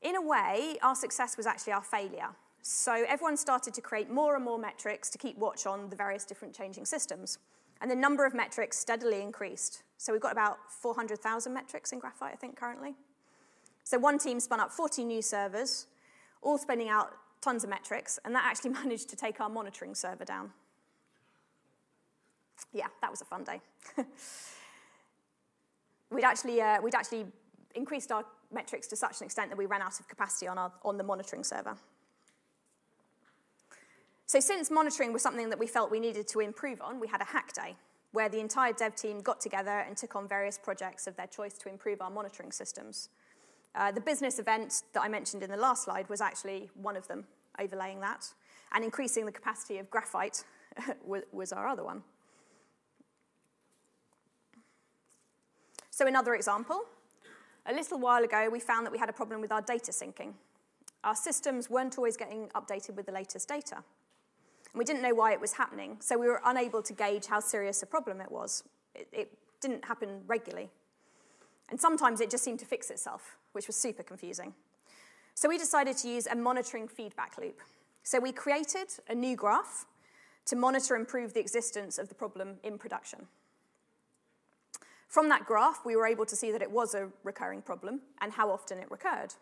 In a way, our success was actually our failure. So everyone started to create more and more metrics to keep watch on the various different changing systems. And the number of metrics steadily increased. So we've got about 400,000 metrics in Graphite, I think, currently. So one team spun up 40 new servers, all spinning out tons of metrics, and that actually managed to take our monitoring server down. Yeah, that was a fun day. We'd actually increased our metrics to such an extent that we ran out of capacity on the monitoring server. So since monitoring was something that we felt we needed to improve on, we had a hack day where the entire dev team got together and took on various projects of their choice to improve our monitoring systems. The business event that I mentioned in the last slide was actually one of them, overlaying that. And increasing the capacity of Graphite was our other one. So another example. A little while ago, we found that we had a problem with our data syncing. Our systems weren't always getting updated with the latest data. And we didn't know why it was happening, so we were unable to gauge how serious a problem it was. It didn't happen regularly. And sometimes it just seemed to fix itself, which was super confusing. So we decided to use a monitoring feedback loop. So we created a new graph to monitor and prove the existence of the problem in production. From that graph, we were able to see that it was a recurring problem and how often it recurred.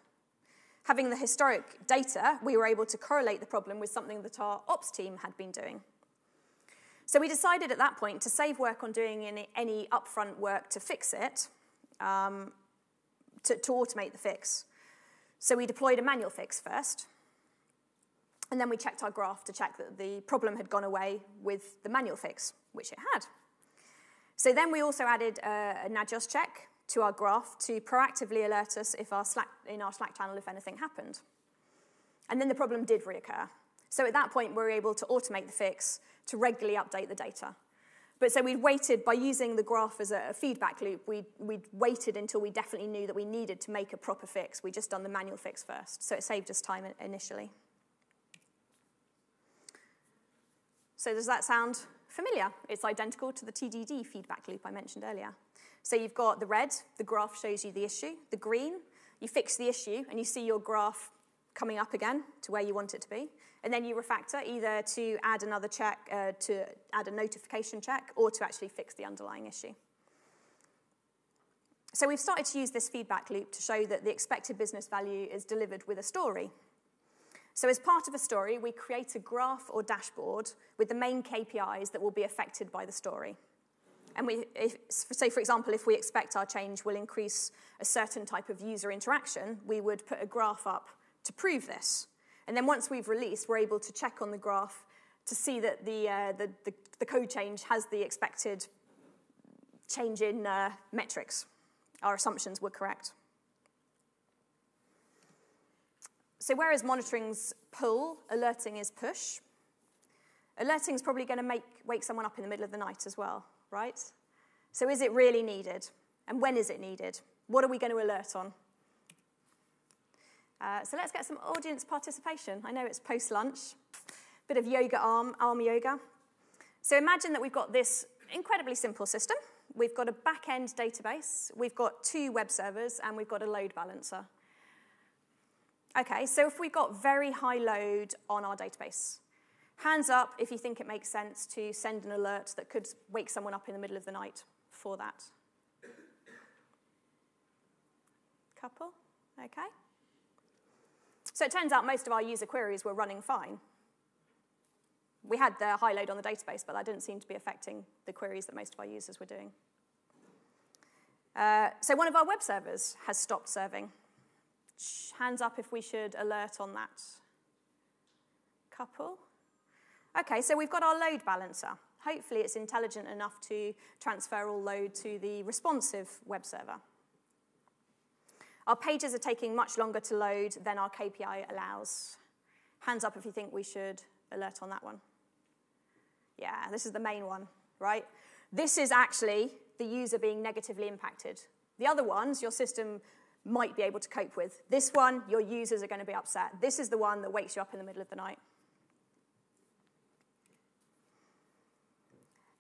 Having the historic data, we were able to correlate the problem with something that our ops team had been doing. So we decided at that point to save work on doing any upfront work to fix it, to automate the fix. So we deployed a manual fix first, and then we checked our graph to check that the problem had gone away with the manual fix, which it had. So then we also added a Nagios check to our graph to proactively alert us in our Slack channel if anything happened. And then the problem did reoccur. So at that point, we were able to automate the fix to regularly update the data. But so we'd waited, by using the graph as a feedback loop, we'd waited until we definitely knew that we needed to make a proper fix. We'd just done the manual fix first, so it saved us time initially. So does that sound familiar? It's identical to the TDD feedback loop I mentioned earlier. So you've got the red, the graph shows you the issue. The green, you fix the issue, and you see your graph coming up again to where you want it to be. And then you refactor either to add another check, to add a notification check, or to actually fix the underlying issue. So we've started to use this feedback loop to show that the expected business value is delivered with a story. So as part of a story, we create a graph or dashboard with the main KPIs that will be affected by the story. And say, for example, if we expect our change will increase a certain type of user interaction, we would put a graph up to prove this. And then once we've released, we're able to check on the graph to see that the code change has the expected change in metrics. Our assumptions were correct. So whereas monitoring's pull, alerting is push. Alerting is probably going to wake someone up in the middle of the night as well, right? So is it really needed? And when is it needed? What are we going to alert on? So let's get some audience participation. I know it's post-lunch. Bit of yoga arm yoga. So imagine that we've got this incredibly simple system. We've got a back-end database. We've got 2 web servers, and we've got a load balancer. Okay, so if we've got very high load on our database, hands up if you think it makes sense to send an alert that could wake someone up in the middle of the night for that. Couple, okay. So it turns out most of our user queries were running fine. We had the high load on the database, but that didn't seem to be affecting the queries that most of our users were doing. So one of our web servers has stopped serving. Hands up if we should alert on that. Couple. Okay, so we've got our load balancer. Hopefully it's intelligent enough to transfer all load to the responsive web server. Our pages are taking much longer to load than our KPI allows. Hands up if you think we should alert on that one. Yeah, this is the main one, right? This is actually the user being negatively impacted. The other ones, your system might be able to cope with. This one, your users are going to be upset. This is the one that wakes you up in the middle of the night.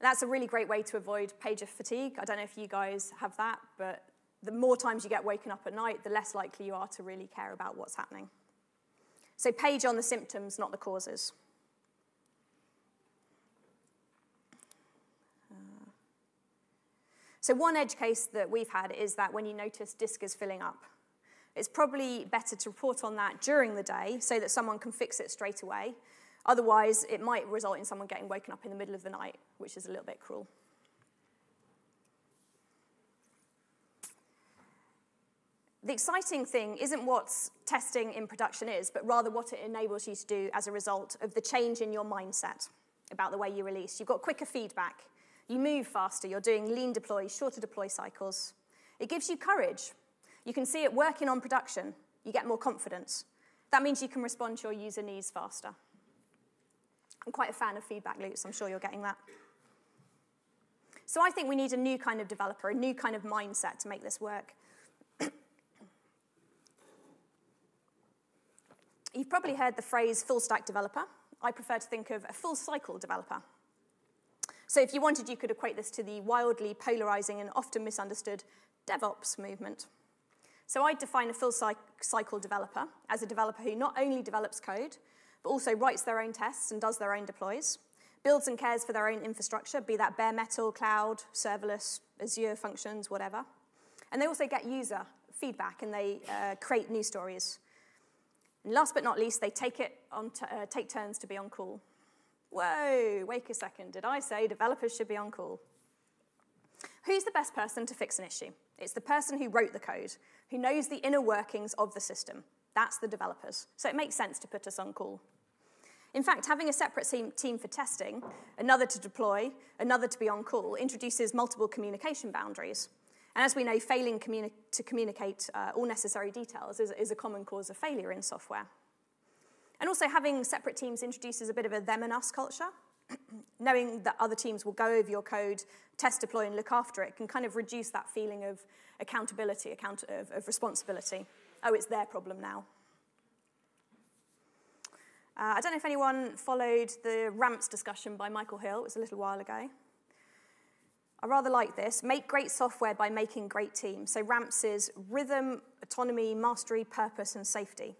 That's a really great way to avoid pager fatigue. I don't know if you guys have that, but the more times you get woken up at night, the less likely you are to really care about what's happening. So page on the symptoms, not the causes. So one edge case that we've had is that when you notice disk is filling up, it's probably better to report on that during the day so that someone can fix it straight away. Otherwise, it might result in someone getting woken up in the middle of the night, which is a little bit cruel. The exciting thing isn't what testing in production is, but rather what it enables you to do as a result of the change in your mindset about the way you release. You've got quicker feedback. You move faster. You're doing lean deploys, shorter deploy cycles. It gives you courage. You can see it working on production. You get more confidence. That means you can respond to your user needs faster. I'm quite a fan of feedback loops. I'm sure you're getting that. So I think we need a new kind of developer, a new kind of mindset to make this work. You've probably heard the phrase full-stack developer. I prefer to think of a full-cycle developer. So if you wanted, you could equate this to the wildly polarizing and often misunderstood DevOps movement. So I'd define a full-cycle developer as a developer who not only develops code, but also writes their own tests and does their own deploys, builds and cares for their own infrastructure, be that bare metal, cloud, serverless, Azure functions, whatever. And they also get user feedback, and they create news stories. And last but not least, they take turns to be on call. Whoa, wait a second. Did I say developers should be on call? Who's the best person to fix an issue? It's the person who wrote the code, who knows the inner workings of the system. That's the developers. So it makes sense to put us on call. In fact, having a separate team for testing, another to deploy, another to be on call, introduces multiple communication boundaries. And as we know, failing to communicate all necessary details is a common cause of failure in software. And also having separate teams introduces a bit of a them and us culture. Knowing that other teams will go over your code, test, deploy, and look after it can kind of reduce that feeling of accountability, of responsibility. Oh, it's their problem now. I don't know if anyone followed the ramps discussion by Michael Hill. It was a little while ago. I rather like this. Make great software by making great teams. So ramps is rhythm, autonomy, mastery, purpose, and safety.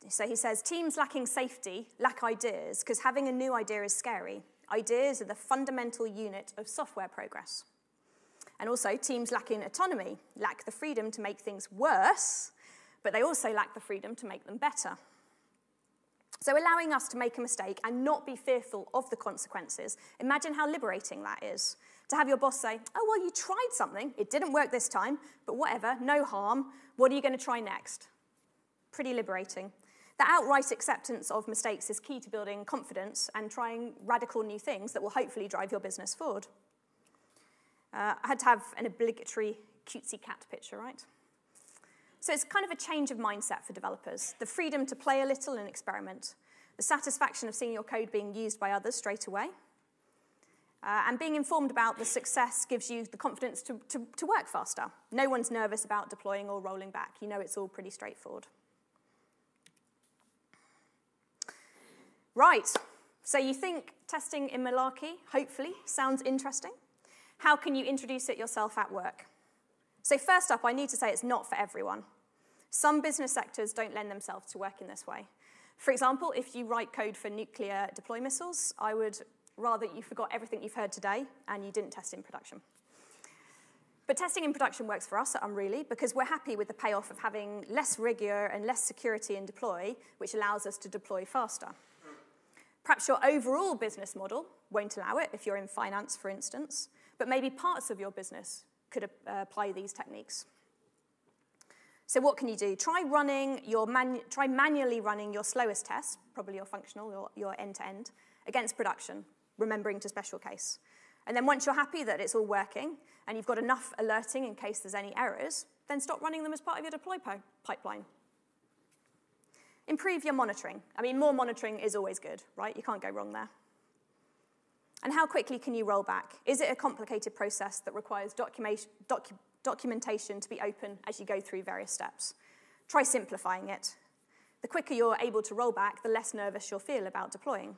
So he says, teams lacking safety lack ideas, because having a new idea is scary. Ideas are the fundamental unit of software progress. And also, teams lacking autonomy lack the freedom to make things worse, but they also lack the freedom to make them better. So allowing us to make a mistake and not be fearful of the consequences, imagine how liberating that is. To have your boss say, oh, well, you tried something. It didn't work this time, but whatever, no harm. What are you going to try next? Pretty liberating. The outright acceptance of mistakes is key to building confidence and trying radical new things that will hopefully drive your business forward. I had to have an obligatory cutesy cat picture, right? So it's kind of a change of mindset for developers. The freedom to play a little and experiment. The satisfaction of seeing your code being used by others straight away. And being informed about the success gives you the confidence to work faster. No one's nervous about deploying or rolling back. You know it's all pretty straightforward. Right, so you think testing in Malarkey, hopefully, sounds interesting. How can you introduce it yourself at work? So first up, I need to say it's not for everyone. Some business sectors don't lend themselves to work in this way. For example, if you write code for nuclear deploy missiles, I would rather you forgot everything you've heard today and you didn't test in production. But testing in production works for us at Unruly because we're happy with the payoff of having less rigor and less security in deploy, which allows us to deploy faster. Perhaps your overall business model won't allow it if you're in finance, for instance, but maybe parts of your business could apply these techniques. So what can you do? Try manually running your slowest tests, probably your functional or your end-to-end, against production, remembering to special case. And then once you're happy that it's all working and you've got enough alerting in case there's any errors, then stop running them as part of your deploy pipeline. Improve your monitoring. I mean, more monitoring is always good, right? You can't go wrong there. And how quickly can you roll back? Is it a complicated process that requires documentation to be open as you go through various steps? Try simplifying it. The quicker you're able to roll back, the less nervous you'll feel about deploying.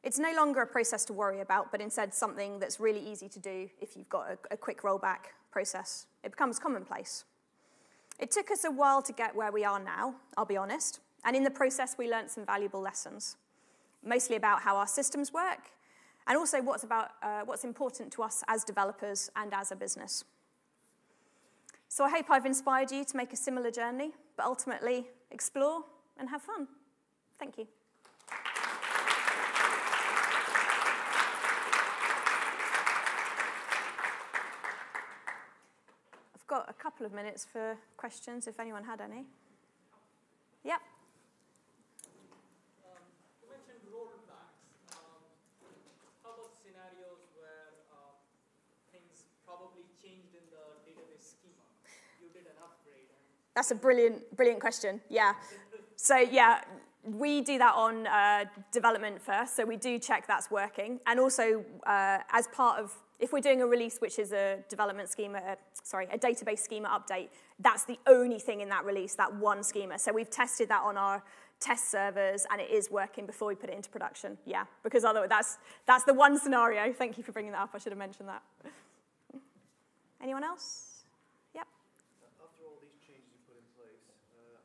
It's no longer a process to worry about, but instead something that's really easy to do if you've got a quick rollback process. It becomes commonplace. It took us a while to get where we are now, I'll be honest, and in the process we learned some valuable lessons, mostly about how our systems work, and also what's important to us as developers and as a business. So I hope I've inspired you to make a similar journey, but ultimately explore and have fun. Thank you. couple of minutes for questions, if anyone had any. Yep. You mentioned rollbacks. How about scenarios where things probably changed in the database schema? You did an upgrade. That's a brilliant question. Yeah. So yeah, we do that on development first. So we do check that's working, and also as part of, if we're doing a release which is a development schema, a database schema update, that's the only thing in that release, that one schema. So we've tested that on our test servers, and it is working before we put it into production. Yeah, because otherwise that's the one scenario. Thank you for bringing that up. I should have mentioned that. Anyone else? Yep. After all these changes you put in place,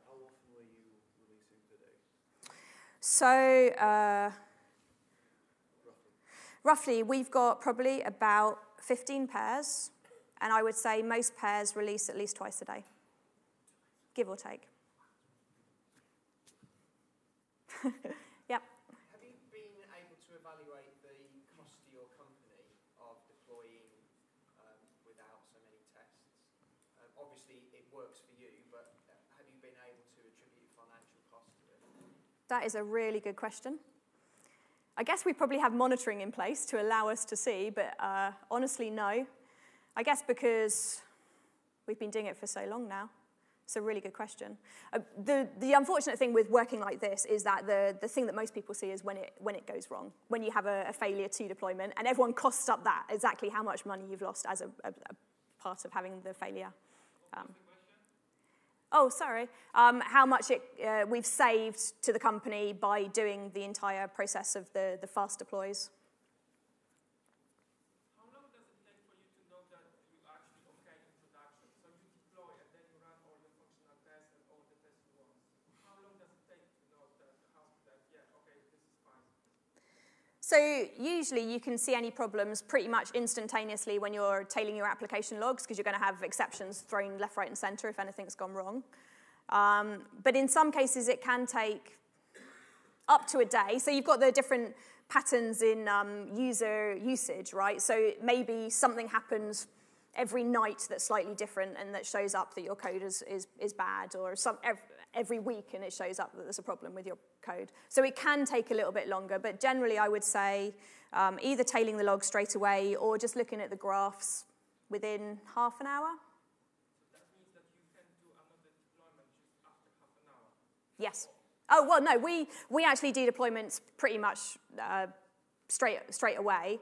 how often were you releasing per day? So roughly, we've got probably about 15 pairs, and I would say most pairs release at least twice a day, give or take. Yep. Have you been able to evaluate the cost to your company of deploying without so many tests? Obviously, it works for you, but have you been able to attribute financial cost to it? That is a really good question. I guess we probably have monitoring in place to allow us to see, but honestly, no. I guess because we've been doing it for so long now. It's a really good question. The unfortunate thing with working like this is that the thing that most people see is when it goes wrong, when you have a failure to deployment, and everyone costs up that, exactly how much money you've lost as a part of having the failure. How much we've saved to the company by doing the entire process of the fast deploys. How long does it take for you to know that you actually okay in production? So you deploy and then you run all the functional tests and all the tests once. How long does it take to know this is fine? So usually you can see any problems pretty much instantaneously when you're tailing your application logs, because you're going to have exceptions thrown left, right, and center if anything's gone wrong. But in some cases it can take up to a day. So you've got the different patterns in user usage, right? So maybe something happens every night that's slightly different and that shows up that your code is bad, or every week and it shows up that there's a problem with your code. So it can take a little bit longer, but generally I would say either tailing the log straight away or just looking at the graphs within half an hour. So that means that you can do another deployment just after half an hour? Yes. Oh, well, no, we actually do deployments pretty much straight away.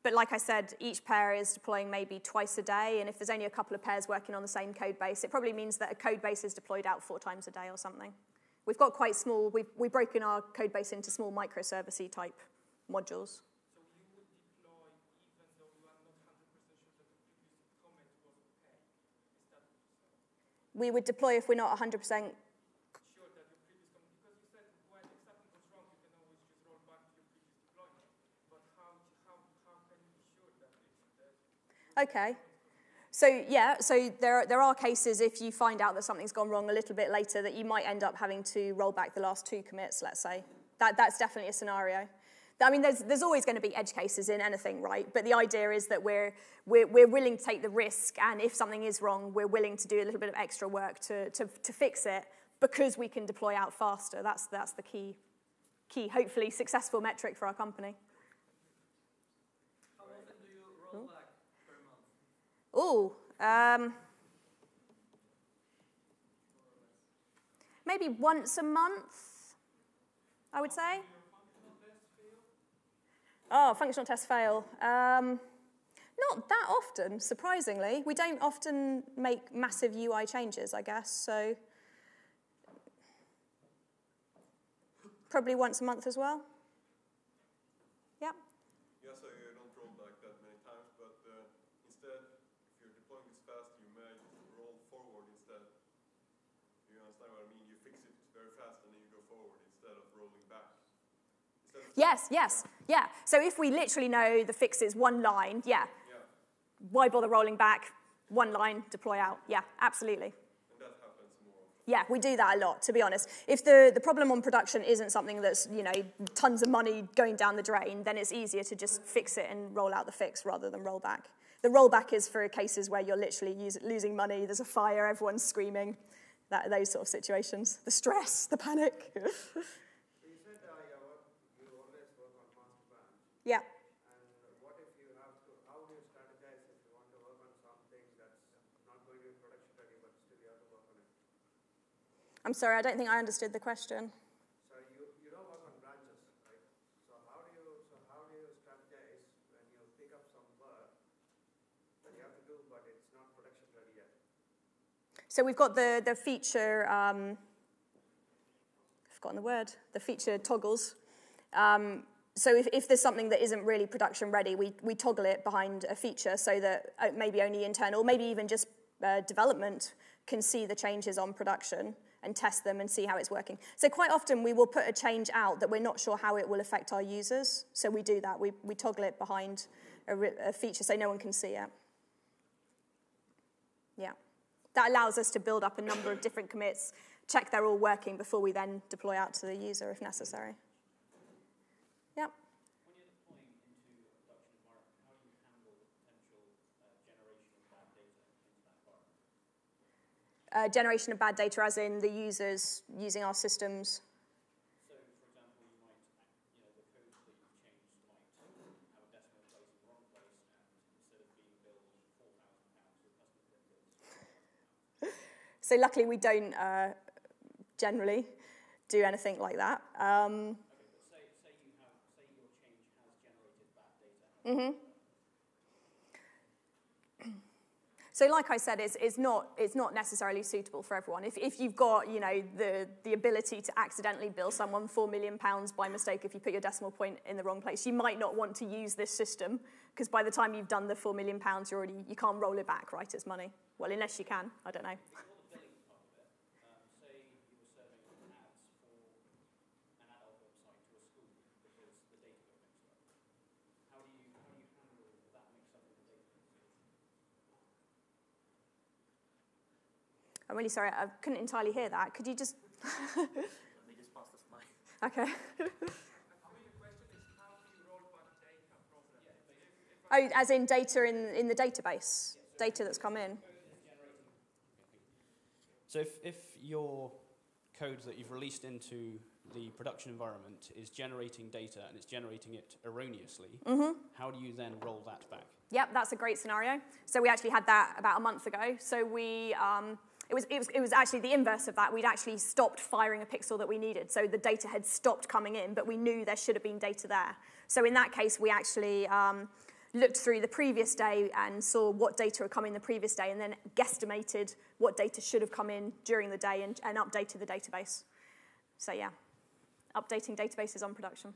But like I said, each pair is deploying maybe twice a day, and if there's only a couple of pairs working on the same code base, it probably means that a code base is deployed out 4 times a day or something. We've got quite small, we've broken our code base into small microservice-y type modules. So you would deploy even though you are not 100% sure that the previous comment was okay? Is that what you said? We would deploy if we're not 100% Sure that your previous comment, because you said when if something goes wrong, you can always just roll back to your previous deployment. But how can you be sure that it's that? Okay. So yeah, so there are cases if you find out that something's gone wrong a little bit later that you might end up having to roll back the last 2 commits, let's say. That's definitely a scenario. I mean, there's always going to be edge cases in anything, right? But the idea is that we're willing to take the risk, and if something is wrong, we're willing to do a little bit of extra work to fix it because we can deploy out faster. That's the key, hopefully successful metric for our company. How often do you roll back per month? Maybe once a month, I would say. Oh, functional tests fail. Not that often, surprisingly. We don't often make massive UI changes, I guess, so probably once a month as well. Yep. Yeah, so you don't roll back that many times, but instead, if you're deploying this fast, you may roll forward instead. Do you understand what I mean? You fix it very fast and then you go forward instead of rolling back. Yes. Yeah. So if we literally know the fix is one line, yeah. Why bother rolling back? One line, deploy out. Yeah, absolutely. And that happens more. Yeah, we do that a lot, to be honest. If the problem on production isn't something that's, tons of money going down the drain, then it's easier to just fix it and roll out the fix rather than roll back. The rollback is for cases where you're literally losing money, there's a fire, everyone's screaming, those sort of situations. The stress, the panic. You said you always work on master plans. Yeah. And what if you have to, how do you strategize if you want to work on something that's not going to be production ready, but still you have to work on it? I'm sorry, I don't think I understood the question. So you don't work on branches, right? So how do you strategize when you pick up some work that you have to do, but it's not production ready yet? So we've got the feature, I've forgotten the word, the feature toggles. So if there's something that isn't really production ready, we toggle it behind a feature so that maybe only internal, maybe even just development can see the changes on production and test them and see how it's working. So quite often we will put a change out that we're not sure how it will affect our users. So we do that. We toggle it behind a feature so no one can see it. Yeah. That allows us to build up a number of different commits, check they're all working before we then deploy out to the user if necessary. Yeah. When you're deploying into a production environment, how do you handle the potential generation of bad data into that environment? Generation of bad data as in the users using our systems. So, for example, you might, the code that you've changed might have a decimal place in the wrong place, and instead of being billed £4,000, the customer gets billed £4,000. So luckily we don't generally do anything like that. Okay, but say your change has generated bad data. So like I said, it's not necessarily suitable for everyone. If you've got the ability to accidentally bill someone £4 million by mistake if you put your decimal point in the wrong place, you might not want to use this system because by the time you've done the £4 million, you can't roll it back, right, as money. Well, unless you can, I don't know. Before the billing part of it, say you were serving ads for an adult website to a school because the data got mixed up. How do you handle that mix-up in the database? I'm really sorry, I couldn't entirely hear that. Could you just... Let me just pass this mic. Okay. The question is, how do you roll back data from Oh, as in data in the database, data that's come in. So if your code that you've released into the production environment is generating data and it's generating it erroneously, how do you then roll that back? Yep, that's a great scenario. So we actually had that about a month ago. So we, it was actually the inverse of that. We'd actually stopped firing a pixel that we needed. So the data had stopped coming in, but we knew there should have been data there. So in that case, we actually looked through the previous day and saw what data had come in the previous day and then guesstimated what data should have come in during the day and updated the database. So yeah, updating databases on production.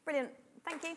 Brilliant. Thank you.